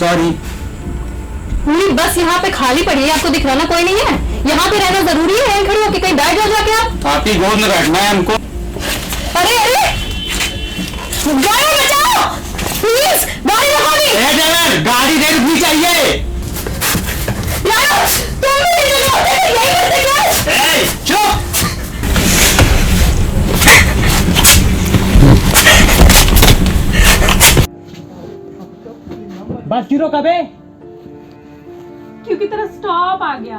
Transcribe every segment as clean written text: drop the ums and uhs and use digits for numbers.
Sorry. पूरी बस यहाँ पे खाली पड़ी है, आपको दिख रहा ना कोई नहीं है? यहाँ पे रहना जरूरी है? यहीं खड़ी होके कहीं बैठ जाओ जाके आप। आपकी गोद में बैठना है हमको। अरे अरे गाड़ी बचाओ प्लीज, गाड़ी रुकोगी? ड्राइवर, गाड़ी नहीं रुकनी चाहिए। यार तुम भी नहीं होते तो यही करते क्या? चुप। बस जीरो कब है? क्योंकि तेरा स्टॉप आ गया।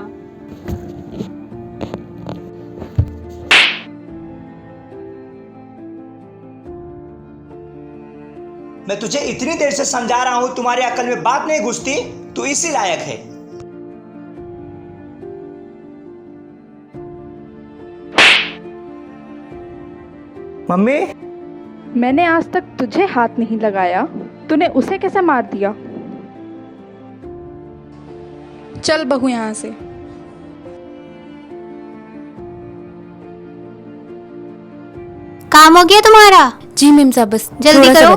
मैं तुझे इतनी देर से समझा रहा हूं, तुम्हारी अकल में बात नहीं घुसती, तू इसी लायक है। मम्मी, मैंने आज तक तुझे हाथ नहीं लगाया, तूने उसे कैसे मार दिया? चल बहू यहाँ से। काम हो गया तुम्हारा? जी मैम साहब, बस जल्दी करो।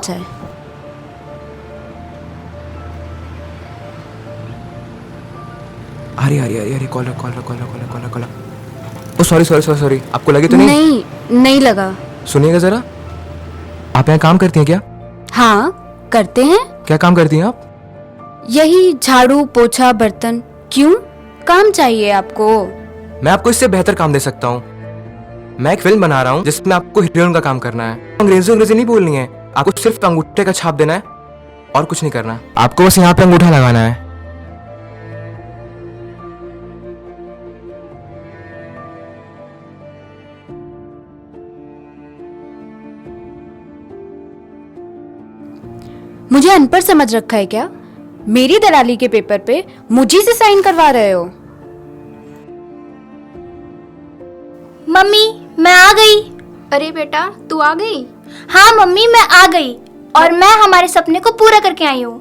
अरे अरे अरे अरे caller caller caller caller caller caller. ओ सॉरी सॉरी सॉरी सॉरी, आपको लगी तो नहीं? नहीं लगा। सुनिएगा जरा, आप यहाँ काम करती हैं क्या? हाँ करते हैं। क्या काम करती हैं आप? यही झाड़ू पोछा बर्तन। क्यों, काम चाहिए आपको? मैं आपको इससे बेहतर काम दे सकता हूँ। मैं एक फिल्म बना रहा हूँ जिसमें आपको हीरोइन का काम करना है। अंग्रेजी नहीं बोलनी है, आपको सिर्फ अंगूठे का छाप देना है और कुछ नहीं करना। आपको बस यहाँ पे अंगूठा लगाना है। मुझे अनपढ़ समझ रखा है क्या? मेरी दलाली के पेपर पे मुझे से साइन करवा रहे हो? मम्मी मैं आ गई। अरे बेटा तू आ गई? हाँ मम्मी मैं आ गई, और मैं हमारे सपने को पूरा करके आई हूँ।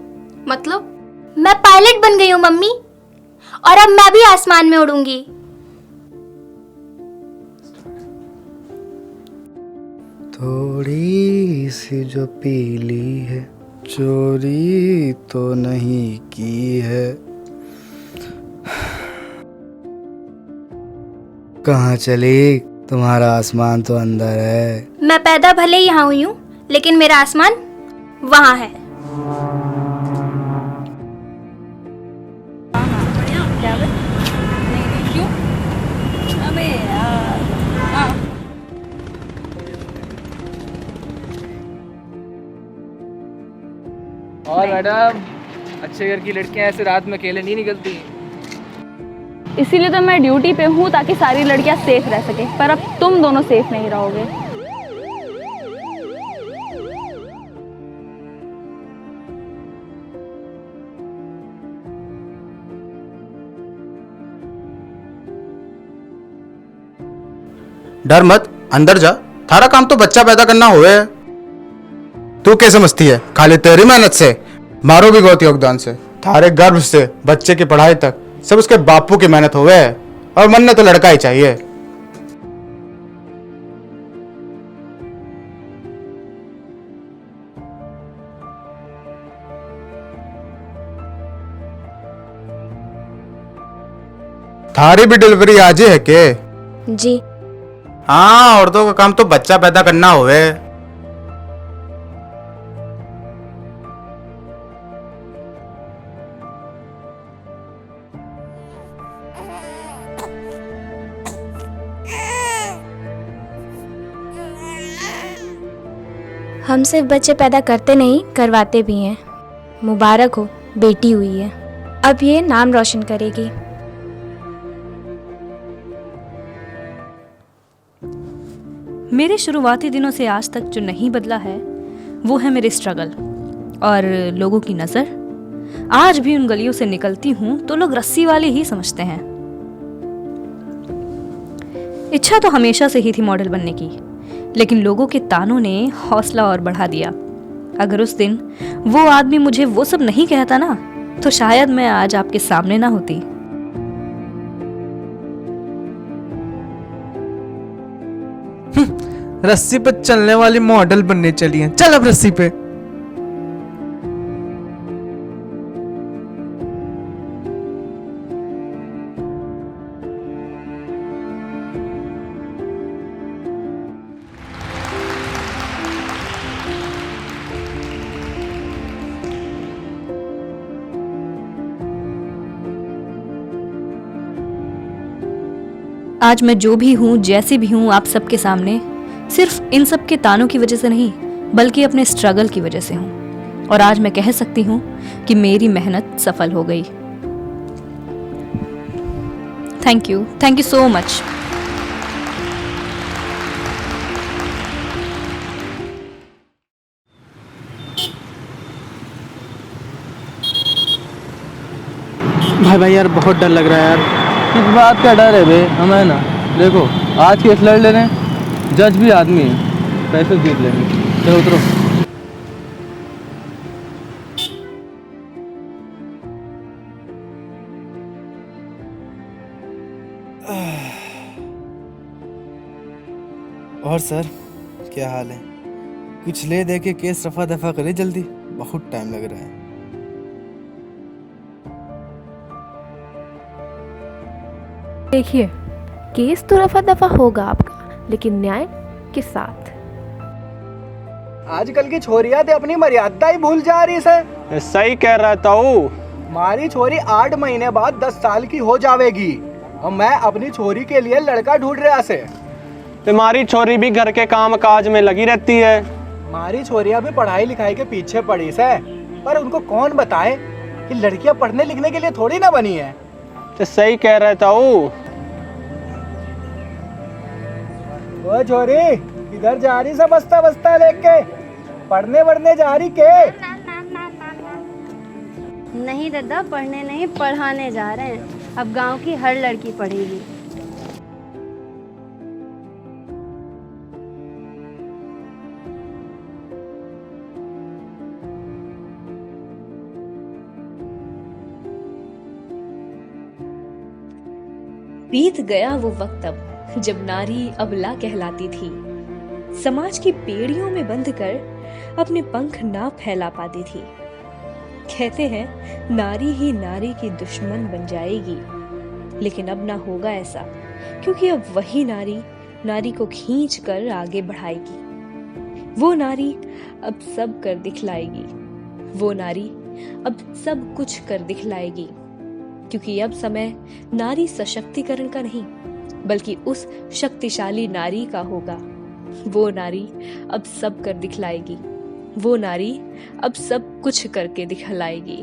मतलब? मैं पायलट बन गई हूँ मम्मी, और अब मैं भी आसमान में उड़ूंगी। थोड़ी सी जो पीली है, चोरी तो नहीं की है। कहाँ चली? तुम्हारा आसमान तो अंदर है। मैं पैदा भले ही यहाँ हुई हूँ, लेकिन मेरा आसमान वहाँ है। और मैडम, अच्छे घर की लड़कियां ऐसे रात में अकेले नहीं निकलती। इसीलिए तो मैं ड्यूटी पे हूँ, ताकि सारी लड़कियां सेफ रह सके। पर अब तुम दोनों सेफ नहीं रहोगे। डर मत, अंदर जा। थारा काम तो बच्चा पैदा करना हुए। तू क्या समझती है? खाली तेरी मेहनत से, मारो भी बहुत योगदान से, थारे गर्भ से बच्चे की पढ़ाई तक सब उसके बापू की मेहनत हुए है। और मन ने तो लड़का ही चाहिए। थारी भी डिलीवरी आज ही है के? जी हाँ, औरतों का काम तो बच्चा पैदा करना हुए। हम सिर्फ बच्चे पैदा करते नहीं, करवाते भी हैं। मुबारक हो, बेटी हुई है। अब ये नाम रोशन करेगी। मेरे शुरुआती दिनों से आज तक जो नहीं बदला है वो है मेरी स्ट्रगल और लोगों की नज़र। आज भी उन गलियों से निकलती हूँ तो लोग रस्सी वाले ही समझते हैं। इच्छा तो हमेशा से ही थी मॉडल बनने की, लेकिन लोगों के तानों ने हौसला और बढ़ा दिया। अगर उस दिन वो आदमी मुझे वो सब नहीं कहता ना, तो शायद मैं आज आपके सामने ना होती। रस्सी पे चलने वाली मॉडल बनने चली है। चल अब रस्सी पे। आज मैं जो भी हूँ, जैसी भी हूँ आप सबके सामने, सिर्फ इन सब के तानों की वजह से नहीं बल्कि अपने स्ट्रगल की वजह से हूँ। और आज मैं कह सकती हूँ कि मेरी मेहनत सफल हो गई। Thank you so much. भाई यार बहुत डर लग रहा है यार। किस बात का डर है बे? हमें ना देखो, आज केस लड़ ले रहे हैं, जज भी आदमी है, पैसे जीत लेंगे। चलो उतरो। और सर क्या हाल है? कुछ ले दे के केस रफा दफा करे जल्दी, बहुत टाइम लग रहा है। देखिए, केस तो रफा दफा होगा आपका, लेकिन न्याय के साथ। आजकल की छोरियां तो अपनी मर्यादा ही भूल जा रही है। सही कह रहा था। हमारी छोरी 8 महीने बाद 10 साल की हो जाएगी और मैं अपनी छोरी के लिए लड़का ढूंढ रहा से। तुम्हारी छोरी भी घर के काम काज में लगी रहती है। हमारी छोरियां भी पढ़ाई लिखाई के पीछे पड़ी से, पर उनको कौन बताए कि लड़कियां पढ़ने लिखने के लिए थोड़ी ना बनी है। तो सही कह रहा था। वो छोरी इधर जा रही से बस्ता बस्ता लेके, पढ़ने वढ़ने जा रही के? नहीं दादा, पढ़ने नहीं पढ़ाने जा रहे हैं। अब गांव की हर लड़की पढ़ेगी। बीत गया वो वक्त अब जब नारी अबला कहलाती थी, समाज की बेड़ियों में बंध कर अपने पंख ना फैला पाती थी। कहते हैं नारी ही नारी की दुश्मन बन जाएगी, लेकिन अब ना होगा ऐसा, क्योंकि अब वही नारी नारी को खींच कर आगे बढ़ाएगी। वो नारी अब सब कर दिखलाएगी। वो नारी अब सब कुछ कर दिखलाएगी, क्योंकि अब समय नारी सशक्तिकरण का नहीं बल्कि उस शक्तिशाली नारी का होगा। वो नारी अब सब कर दिखलाएगी। वो नारी अब सब कुछ करके दिखलाएगी।